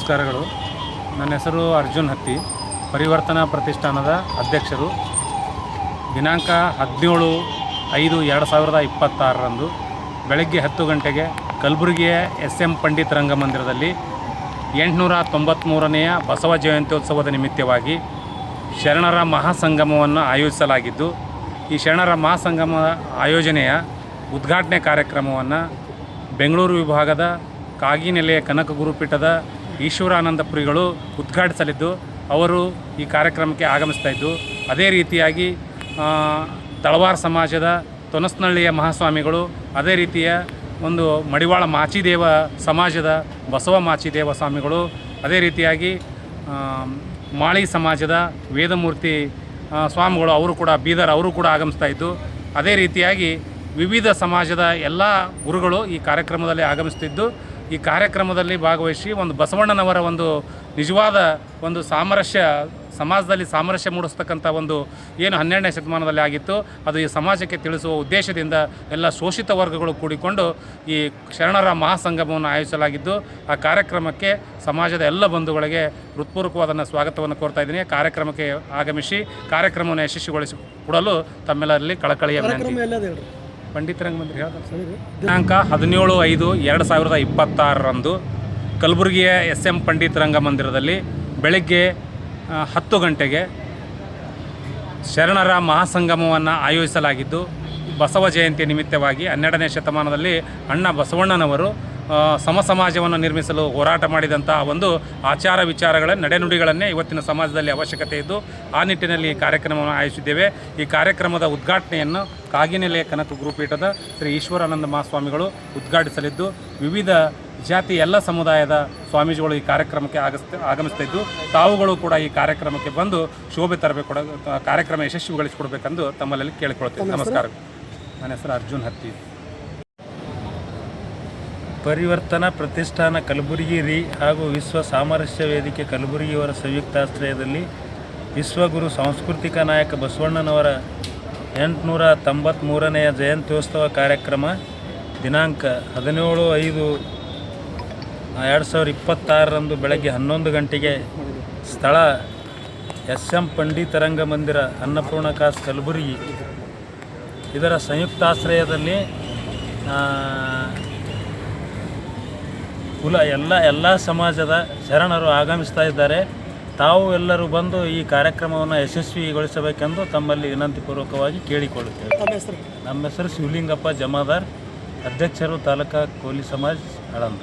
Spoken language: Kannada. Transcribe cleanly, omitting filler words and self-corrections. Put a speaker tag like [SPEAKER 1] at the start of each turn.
[SPEAKER 1] ನಮಸ್ಕಾರಗಳು. ನನ್ನ ಹೆಸರು ಅರ್ಜುನ್ ಹತ್ತಿ, ಪರಿವರ್ತನಾ ಪ್ರತಿಷ್ಠಾನದ ಅಧ್ಯಕ್ಷರು. ದಿನಾಂಕ 17/5/2026 ಬೆಳಗ್ಗೆ 10 ಗಂಟೆಗೆ ಕಲಬುರಗಿಯ SM ಪಂಡಿತ್ ರಂಗಮಂದಿರದಲ್ಲಿ 893ನೇ ಬಸವ ಜಯಂತ್ಯೋತ್ಸವದ ನಿಮಿತ್ತವಾಗಿ ಶರಣರ ಮಹಾಸಂಗಮವನ್ನು ಆಯೋಜಿಸಲಾಗಿದ್ದು, ಈ ಶರಣರ ಮಹಾಸಂಗಮ ಆಯೋಜನೆಯ ಉದ್ಘಾಟನೆ ಕಾರ್ಯಕ್ರಮವನ್ನು ಬೆಂಗಳೂರು ವಿಭಾಗದ ಕಾಗಿನೆಲೆಯ ಕನಕ ಗುರುಪೀಠದ ಈಶ್ವರಾನಂದ ಪುರಿಗಳು ಉದ್ಘಾಟಿಸಲಿದ್ದು, ಅವರು ಈ ಕಾರ್ಯಕ್ರಮಕ್ಕೆ ಆಗಮಿಸ್ತಾ ಇದ್ದು, ಅದೇ ರೀತಿಯಾಗಿ ತಳವಾರ ಸಮಾಜದ ತೊನಸ್ನಳ್ಳಿಯ ಮಹಾಸ್ವಾಮಿಗಳು, ಅದೇ ರೀತಿಯ ಒಂದು ಮಡಿವಾಳ ಮಾಚಿದೇವ ಸಮಾಜದ ಬಸವ ಮಾಚಿದೇವ ಸ್ವಾಮಿಗಳು, ಅದೇ ರೀತಿಯಾಗಿ ಮಾಳಿ ಸಮಾಜದ ವೇದಮೂರ್ತಿ ಸ್ವಾಮಿಗಳು ಅವರು ಕೂಡ ಬೀದರ್ ಅವರು ಕೂಡ ಆಗಮಿಸ್ತಾ ಇದ್ದು, ಅದೇ ರೀತಿಯಾಗಿ ವಿವಿಧ ಸಮಾಜದ ಎಲ್ಲ ಗುರುಗಳು ಈ ಕಾರ್ಯಕ್ರಮದಲ್ಲಿ ಆಗಮಿಸ್ತಿದ್ದು, ಈ ಕಾರ್ಯಕ್ರಮದಲ್ಲಿ ಭಾಗವಹಿಸಿ ಒಂದು ಬಸವಣ್ಣನವರ ಒಂದು ನಿಜವಾದ ಒಂದು ಸಮಾಜದಲ್ಲಿ ಸಾಮರಸ್ಯ ಮೂಡಿಸ್ತಕ್ಕಂಥ ಒಂದು ಏನು 12ನೇ ಶತಮಾನದಲ್ಲಿ ಆಗಿತ್ತು, ಅದು ಈ ಸಮಾಜಕ್ಕೆ ತಿಳಿಸುವ ಉದ್ದೇಶದಿಂದ ಎಲ್ಲ ಶೋಷಿತ ವರ್ಗಗಳು ಕೂಡಿಕೊಂಡು ಈ ಶರಣರ ಮಹಾಸಂಗಮವನ್ನು ಆಯೋಜಿಸಲಾಗಿದ್ದು, ಆ ಕಾರ್ಯಕ್ರಮಕ್ಕೆ ಸಮಾಜದ ಎಲ್ಲ ಬಂಧುಗಳಿಗೆ ಹೃತ್ಪೂರ್ವಕವಾದ ಸ್ವಾಗತವನ್ನು ಕೋರ್ತಾ ಇದ್ದೀನಿ. ಕಾರ್ಯಕ್ರಮಕ್ಕೆ ಆಗಮಿಸಿ ಕಾರ್ಯಕ್ರಮವನ್ನು ಯಶಸ್ವಿಗೊಳಿಸಿಕೊಡಲು ತಮ್ಮೆಲ್ಲರಲ್ಲಿ ಕಳಕಳಿಯ ವಿನಂತಿ. ಪಂಡಿತ್ ರಂಗಮಂದಿರ ದಿನಾಂಕ 17/5/2026 ಕಲಬುರಗಿಯ SM ಪಂಡಿತ್ ರಂಗಮಂದಿರದಲ್ಲಿ ಬೆಳಗ್ಗೆ 10 ಗಂಟೆಗೆ ಶರಣರ ಮಹಾಸಂಗಮವನ್ನು ಆಯೋಜಿಸಲಾಗಿದ್ದು, ಬಸವ ಜಯಂತಿ ನಿಮಿತ್ತವಾಗಿ 12ನೇ ಶತಮಾನದಲ್ಲಿ ಅಣ್ಣ ಬಸವಣ್ಣನವರು ಸಮಾಜವನ್ನು ನಿರ್ಮಿಸಲು ಹೋರಾಟ ಮಾಡಿದಂಥ ಒಂದು ಆಚಾರ ವಿಚಾರಗಳ ನಡೆನುಡಿಗಳನ್ನೇ ಇವತ್ತಿನ ಸಮಾಜದಲ್ಲಿ ಅವಶ್ಯಕತೆ ಇದ್ದು, ಆ ನಿಟ್ಟಿನಲ್ಲಿ ಈ ಕಾರ್ಯಕ್ರಮವನ್ನು ಆಯೋಜಿಸಿದ್ದೇವೆ. ಈ ಕಾರ್ಯಕ್ರಮದ ಉದ್ಘಾಟನೆಯನ್ನು ಕಾಗಿನೆಲೆಯ ಕನಕ ಗುರುಪೀಠದ ಶ್ರೀ ಈಶ್ವರಾನಂದ ಮಹಾಸ್ವಾಮಿಗಳು ಉದ್ಘಾಟಿಸಲಿದ್ದು, ವಿವಿಧ ಜಾತಿ ಎಲ್ಲ ಸಮುದಾಯದ ಸ್ವಾಮೀಜಿಗಳು ಈ ಕಾರ್ಯಕ್ರಮಕ್ಕೆ ಆಗಮಿಸ್ತಿದ್ದು, ತಾವುಗಳು ಕೂಡ ಈ ಕಾರ್ಯಕ್ರಮಕ್ಕೆ ಬಂದು ಶೋಭೆ ತರಬೇಕು, ಕಾರ್ಯಕ್ರಮ ಯಶಸ್ವಿಗೊಳಿಸಿಕೊಡ್ಬೇಕೆಂದು ತಮ್ಮಲ್ಲಿ ಕೇಳಿಕೊಳ್ತೇವೆ. ನಮಸ್ಕಾರ. ನನ್ನ ಹೆಸರು ಅರ್ಜುನ್ ಹತ್ತಿ.
[SPEAKER 2] ಪರಿವರ್ತನಾ ಪ್ರತಿಷ್ಠಾನ ಕಲಬುರಗಿ ಹಾಗೂ ವಿಶ್ವ ಸಾಮರಸ್ಯ ವೇದಿಕೆ ಕಲಬುರಗಿಯವರ ಸಂಯುಕ್ತಾಶ್ರಯದಲ್ಲಿ ವಿಶ್ವಗುರು ಸಾಂಸ್ಕೃತಿಕ ನಾಯಕ ಬಸವಣ್ಣನವರ 893ನೆಯ ಜಯಂತ್ಯೋತ್ಸವ ಕಾರ್ಯಕ್ರಮ ದಿನಾಂಕ 17/5/2026 ಬೆಳಗ್ಗೆ 11 ಗಂಟೆಗೆ ಸ್ಥಳ SM ಪಂಡಿತ ರಂಗಮಂದಿರ ಅನ್ನಪೂರ್ಣ ಕಾಸ್ ಕಲಬುರಗಿ ಇದರ ಸಂಯುಕ್ತಾಶ್ರಯದಲ್ಲಿ ಎಲ್ಲ ಸಮಾಜದ ಶರಣರು ಆಗಮಿಸ್ತಾ ಇದ್ದಾರೆ. ತಾವು ಎಲ್ಲರೂ ಬಂದು ಈ ಕಾರ್ಯಕ್ರಮವನ್ನು ಯಶಸ್ವಿಗೊಳಿಸಬೇಕೆಂದು ತಮ್ಮಲ್ಲಿ ವಿನಂತಿಪೂರ್ವಕವಾಗಿ ಕೇಳಿಕೊಳ್ಳುತ್ತೇವೆ. ನಮ್ಮ ಹೆಸರು ಶಿವಲಿಂಗಪ್ಪ ಜಮಾದಾರ್, ಅಧ್ಯಕ್ಷರು ತಾಲೂಕಾ ಕೋಲಿ ಸಮಾಜ್ ಆಳಂದ.